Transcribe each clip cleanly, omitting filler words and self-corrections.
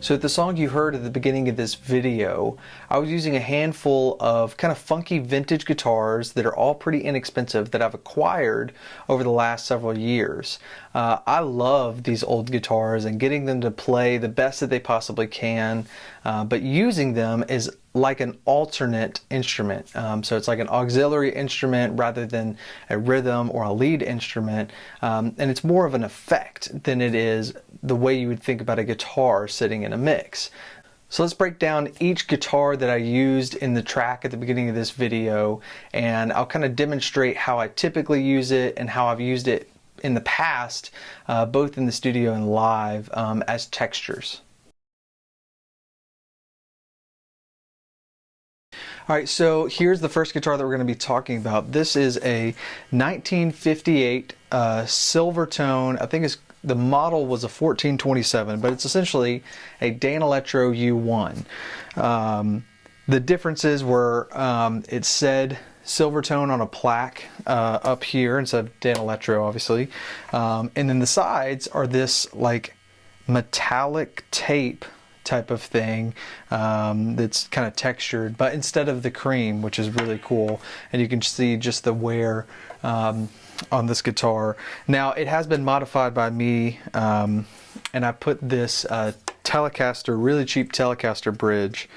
So the song you heard at the beginning of this video, I was using a handful of kind of funky vintage guitars that are all pretty inexpensive that I've acquired over the last several years. I love these old guitars and getting them to play the best that they possibly can, but using them is like an alternate instrument. So it's like an auxiliary instrument rather than a rhythm or a lead instrument, and it's more of an effect than it is the way you would think about a guitar sitting in a mix. So let's break down each guitar that I used in the track at the beginning of this video, and I'll kind of demonstrate how I typically use it and how I've used it in the past, both in the studio and live, as textures. Alright, so here's the first guitar that we're going to be talking about. This is a 1958 Silvertone. I think the model was a 1427, but it's essentially a Danelectro U-1. The differences were it said Silvertone on a plaque up here instead of Danelectro, obviously. And then the sides are this like metallic tape type of thing that's kind of textured, but instead of the cream, which is really cool. And you can see just the wear on this guitar. Now it has been modified by me, and I put this Telecaster, really cheap Telecaster bridge,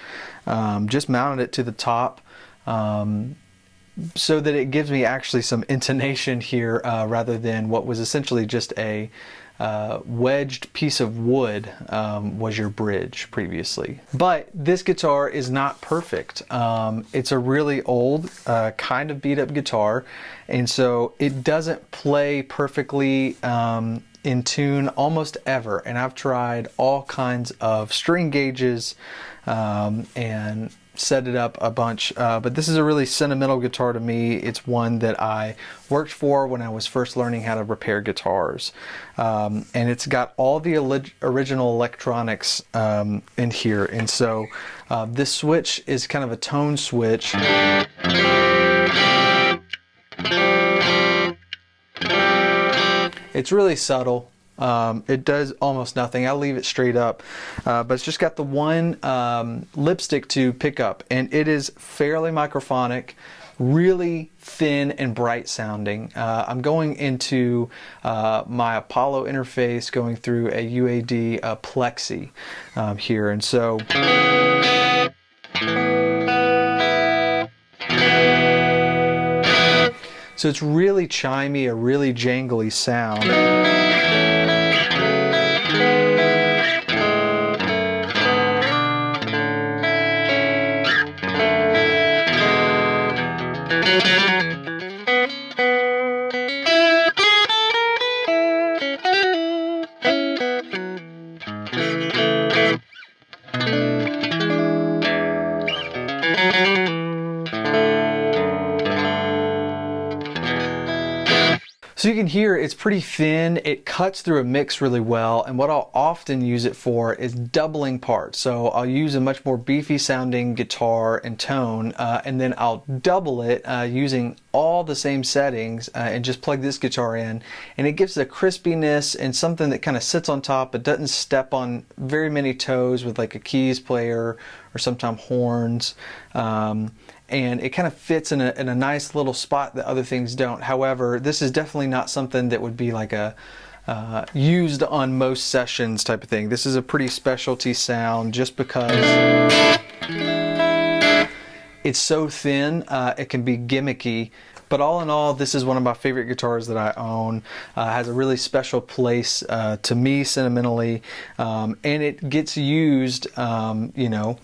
just mounted it to the top so that it gives me actually some intonation here, rather than what was essentially just a wedged piece of wood was your bridge previously. But this guitar is not perfect. It's a really old, kind of beat up guitar, and so it doesn't play perfectly in tune almost ever. And I've tried all kinds of string gauges and set it up a bunch, but this is a really sentimental guitar to me. It's one that I worked for when I was first learning how to repair guitars, and it's got all the original electronics in here. And so this switch is kind of a tone switch. It's really subtle. It does almost nothing. I'll leave it straight up, but it's just got the one lipstick to pick up, and it is fairly microphonic, really thin and bright sounding. I'm going into my Apollo interface, going through a UAD Plexi here, and so it's really chimey, a really jangly sound. So you can hear it's pretty thin, it cuts through a mix really well, and what I'll often use it for is doubling parts. So I'll use a much more beefy sounding guitar and tone, and then I'll double it using all the same settings, and just plug this guitar in, and it gives a crispiness and something that kind of sits on top but doesn't step on very many toes with like a keys player or sometimes horns. And it kind of fits in a nice little spot that other things don't. However, this is definitely not something that would be like a used on most sessions type of thing. This is a pretty specialty sound just because it's so thin, it can be gimmicky. But all in all, this is one of my favorite guitars that I own. Has a really special place to me sentimentally, and it gets used, you know,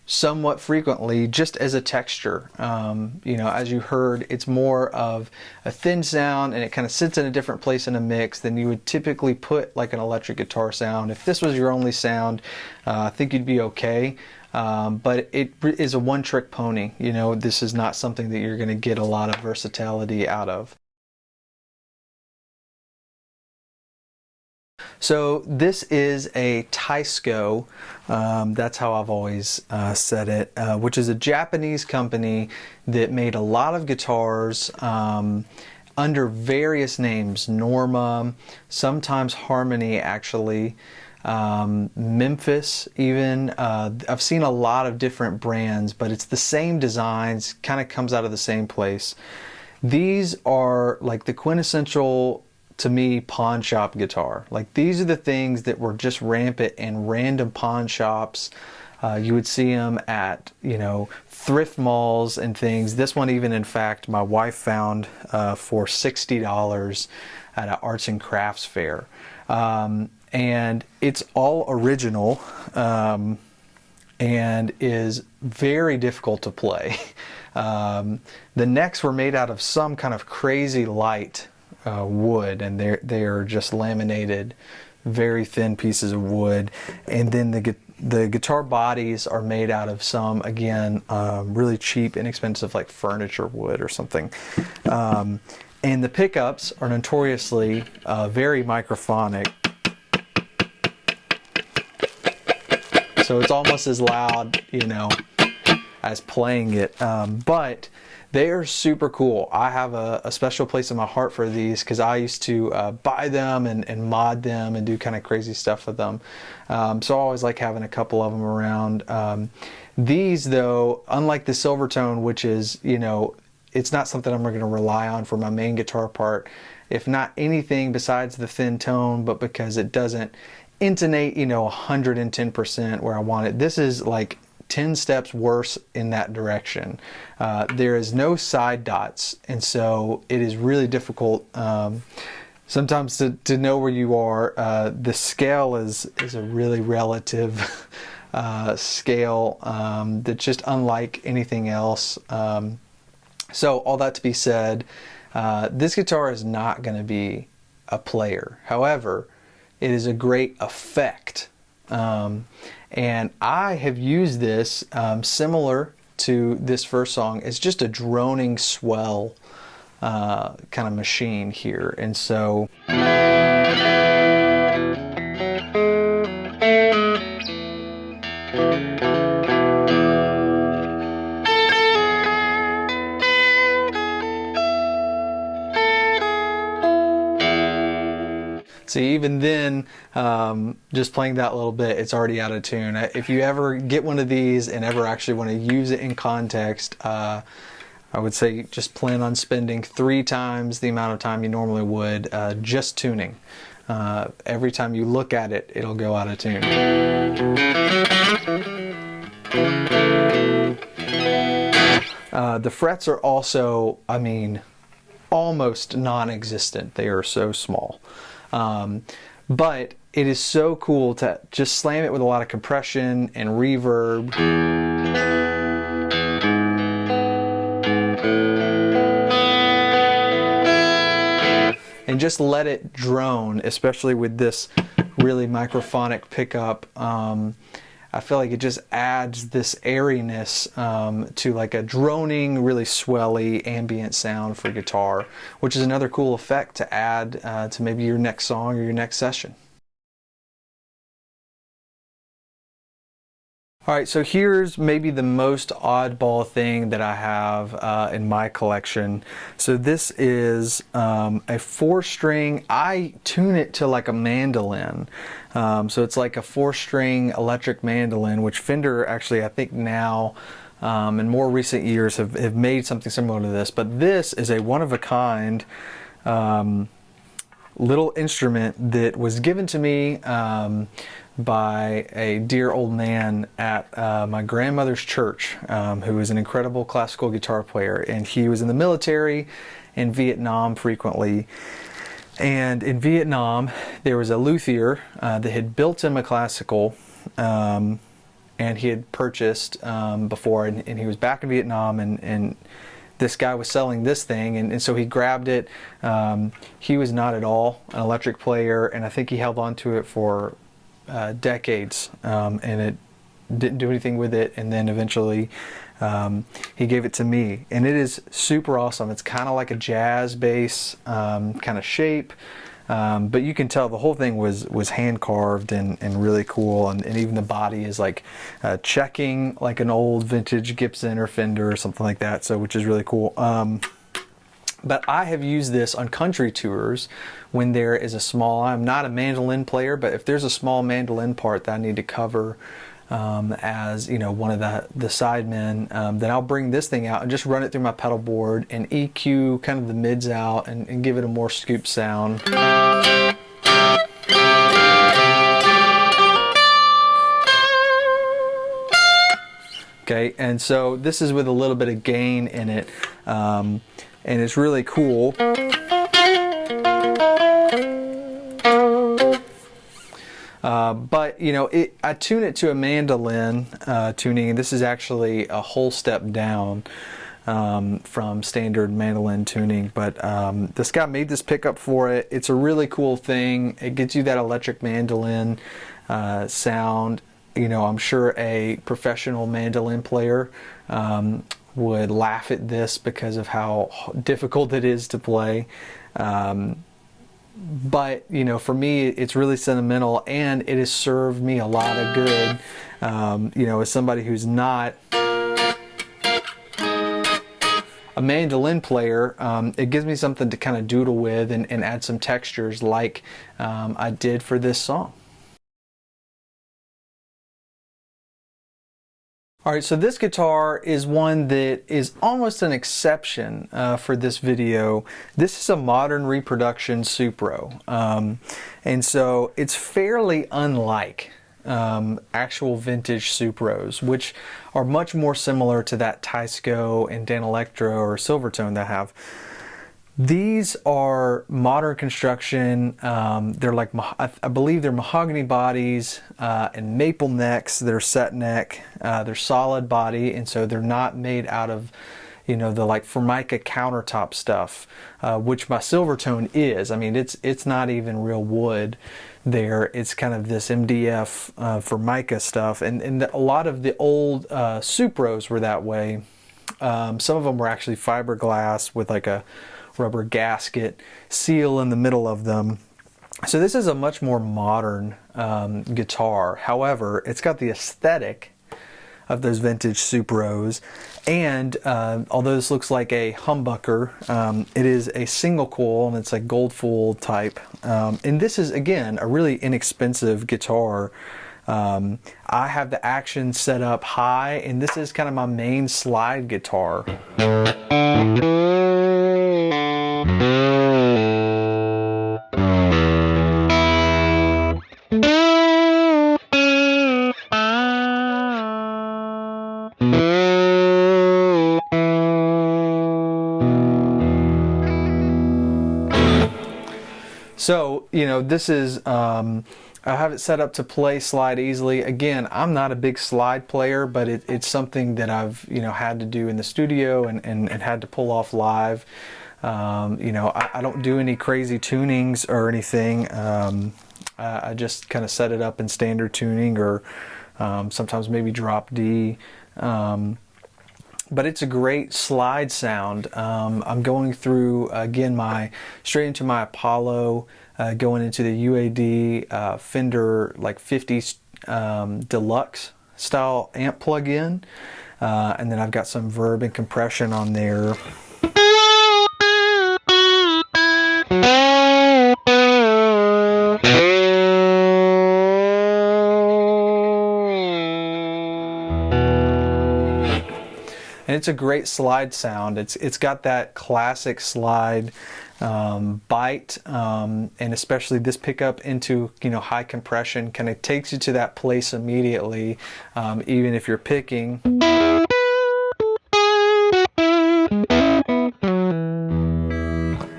somewhat frequently just as a texture. You know, as you heard, it's more of a thin sound, and it kind of sits in a different place in a mix than you would typically put like an electric guitar sound. If this was your only sound, I think you'd be okay. But it is a one-trick pony. You know, this is not something that you're going to get a lot of versatility out of. So this is a Teisco, that's how I've always said it, which is a Japanese company that made a lot of guitars under various names, Norma, sometimes Harmony actually. Memphis even. I've seen a lot of different brands, but it's the same designs, kind of comes out of the same place. These are like the quintessential, to me, pawn shop guitar. Like, these are the things that were just rampant in random pawn shops. You would see them at, you know, thrift malls and things. This one even, in fact, my wife found for $60 at an arts and crafts fair. And it's all original and is very difficult to play. The necks were made out of some kind of crazy light wood, and they are just laminated, very thin pieces of wood. And then the guitar bodies are made out of some, again, really cheap, inexpensive, like furniture wood or something. And the pickups are notoriously very microphonic. So it's almost as loud, you know, as playing it. But they are super cool. I have a special place in my heart for these because I used to buy them and mod them and do kind of crazy stuff with them. So I always like having a couple of them around. These, though, unlike the Silvertone, which is, you know, it's not something I'm going to rely on for my main guitar part, if not anything besides the thin tone, but because it doesn't intonate, you know, 110% where I want it. This is like 10 steps worse in that direction. There is no side dots, and so it is really difficult sometimes to know where you are. The scale is a really relative scale that's just unlike anything else. So all that to be said, this guitar is not going to be a player. However, it is a great effect. And I have used this similar to this first song. It's just a droning swell kind of machine here. And so see, even then, just playing that little bit, it's already out of tune. If you ever get one of these and ever actually want to use it in context, I would say just plan on spending 3 times the amount of time you normally would just tuning. Every time you look at it, it'll go out of tune. The frets are also, I mean, almost non-existent. They are so small. But it is so cool to just slam it with a lot of compression and reverb. And just let it drone, especially with this really microphonic pickup. I feel like it just adds this airiness to like a droning, really swelly ambient sound for guitar, which is another cool effect to add to maybe your next song or your next session. All right, so here's maybe the most oddball thing that I have in my collection. So this is a 4-string. I tune it to like a mandolin. So it's like a 4-string electric mandolin, which Fender actually, I think now, in more recent years have made something similar to this. But this is a one-of-a-kind little instrument that was given to me by a dear old man at my grandmother's church, who is an incredible classical guitar player, and he was in the military in Vietnam frequently. And in Vietnam, there was a luthier that had built him a classical, and he had purchased before, and he was back in Vietnam, and this guy was selling this thing, and so he grabbed it. He was not at all an electric player, and I think he held on to it for decades, and it didn't do anything with it, and then eventually he gave it to me, and it is super awesome. It's kind of like a jazz bass kind of shape, but you can tell the whole thing was hand carved and really cool, and even the body is like checking like an old vintage Gibson or Fender or something like that, so which is really cool. But I have used this on country tours when there is a small, I'm not a mandolin player, but if there's a small mandolin part that I need to cover as, you know, one of the sidemen, then I'll bring this thing out and just run it through my pedal board and EQ kind of the mids out and give it a more scoop sound. Okay, and so this is with a little bit of gain in it, and it's really cool. But you know, I tune it to a mandolin tuning, and this is actually a whole step down from standard mandolin tuning. But this guy made this pickup for it. It's a really cool thing. It gets you that electric mandolin sound. You know, I'm sure a professional mandolin player would laugh at this because of how difficult it is to play. But, you know, for me, it's really sentimental, and it has served me a lot of good. You know, as somebody who's not a mandolin player, it gives me something to kind of doodle with and add some textures like I did for this song. All right, so this guitar is one that is almost an exception for this video. This is a modern reproduction Supro, and so it's fairly unlike actual vintage Supros, which are much more similar to that Teisco and Danelectro or Silvertone that I have. These are modern construction. They're like, I believe they're mahogany bodies and maple necks. They're set neck. They're solid body, and so they're not made out of, you know, the like Formica countertop stuff, which my Silvertone is. I mean, it's not even real wood there. It's kind of this MDF Formica stuff, and a lot of the old Supros were that way. Some of them were actually fiberglass with like a rubber gasket seal in the middle of them. So this is a much more modern guitar. However, it's got the aesthetic of those vintage Supros, and although this looks like a humbucker, it is a single coil, and it's a gold foil type. And this is, again, a really inexpensive guitar. I have the action set up high, and this is kind of my main slide guitar. So, you know, this is, I have it set up to play slide easily. Again, I'm not a big slide player, but it's something that I've, you know, had to do in the studio and had to pull off live. You know, I don't do any crazy tunings or anything. I just kind of set it up in standard tuning, or sometimes maybe drop D. But it's a great slide sound. I'm going through, again, straight into my Apollo, going into the UAD Fender like 50s Deluxe style amp plug-in. And then I've got some verb and compression on there. And it's a great slide sound. It's got that classic slide bite, and especially this pickup into, you know, high compression kind of takes you to that place immediately, even if you're picking.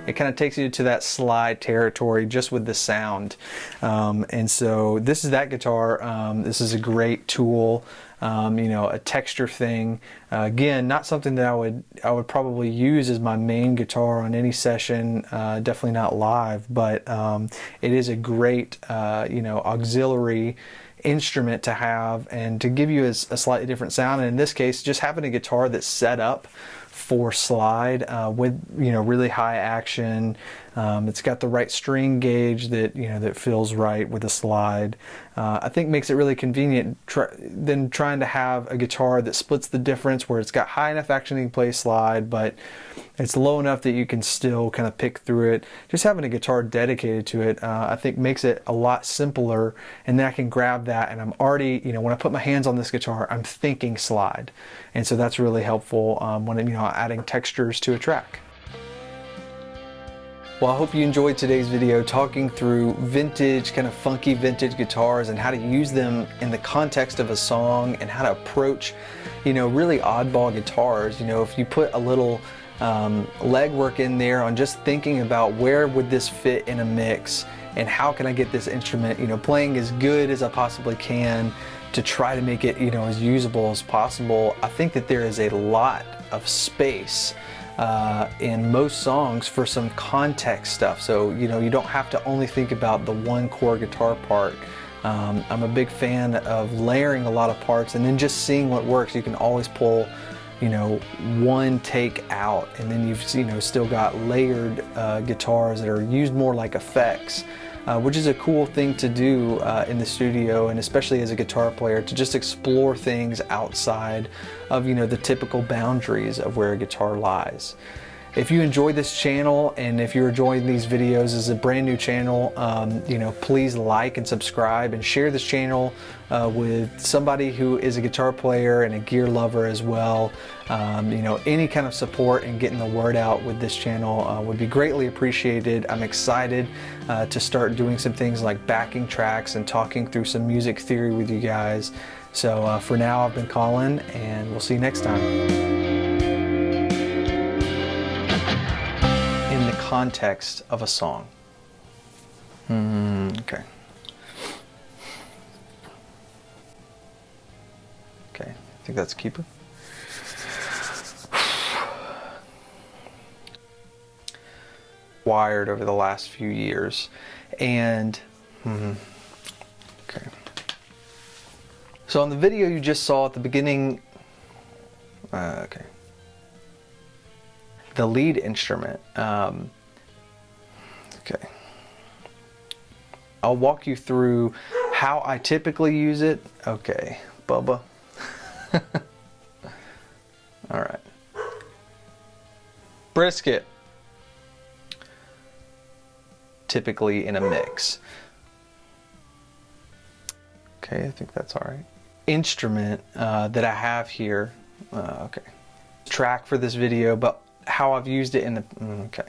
It kind of takes you to that slide territory just with the sound. And so this is that guitar. This is a great tool. You know, a texture thing. Again, not something that I would probably use as my main guitar on any session. Definitely not live, but it is a great, you know, auxiliary instrument to have and to give you a slightly different sound. And in this case, just having a guitar that's set up for slide with, you know, really high action. It's got the right string gauge that, you know, that feels right with a slide. I think makes it really convenient than trying to have a guitar that splits the difference, where it's got high enough action that you can play slide, but it's low enough that you can still kind of pick through it. Just having a guitar dedicated to it, I think makes it a lot simpler, and then I can grab that and I'm already, you know, when I put my hands on this guitar, I'm thinking slide. And so that's really helpful when, you know, adding textures to a track. Well, I hope you enjoyed today's video talking through vintage, kind of funky vintage guitars and how to use them in the context of a song and how to approach, you know, really oddball guitars. You know, if you put a little legwork in there on just thinking about where would this fit in a mix and how can I get this instrument, you know, playing as good as I possibly can to try to make it, you know, as usable as possible. I think that there is a lot of space in most songs for some context stuff. So, you know, you don't have to only think about the one core guitar part. I'm a big fan of layering a lot of parts and then just seeing what works. You can always pull, you know, one take out, and then you've, you know, still got layered guitars that are used more like effects, which is a cool thing to do in the studio, and especially as a guitar player, to just explore things outside of, you know, the typical boundaries of where a guitar lies. If you enjoyed this channel and if you're enjoying these videos as a brand new channel, you know, please like and subscribe and share this channel with somebody who is a guitar player and a gear lover as well. You know, any kind of support in getting the word out with this channel would be greatly appreciated. I'm excited to start doing some things like backing tracks and talking through some music theory with you guys. So for now, I've been Colin, and we'll see you next time. In the context of a song. Okay. Okay, I think that's a keeper. Wired over the last few years, and okay. So on the video you just saw at the beginning, okay, the lead instrument, okay, I'll walk you through how I typically use it. Okay, Bubba. All right. Brisket. Typically in a mix. Okay, I think that's all right. Instrument that I have here, okay. Track for this video, but how I've used it in the, okay.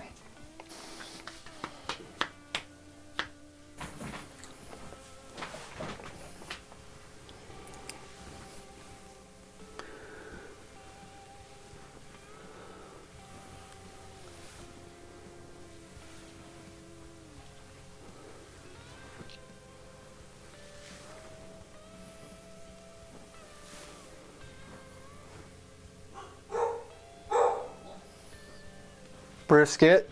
Brisket.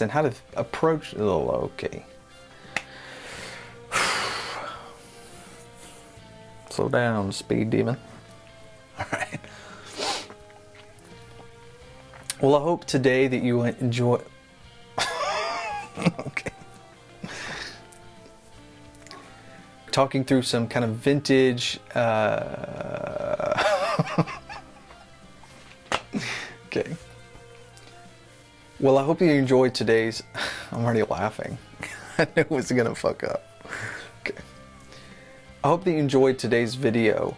And how to approach, oh, okay. Slow down, speed demon. All right. Well, I hope today that you enjoy. Okay. Talking through some kind of vintage. Okay. Well, I hope you enjoyed today's. I'm already laughing. I knew it was gonna fuck up. Okay. I hope that you enjoyed today's video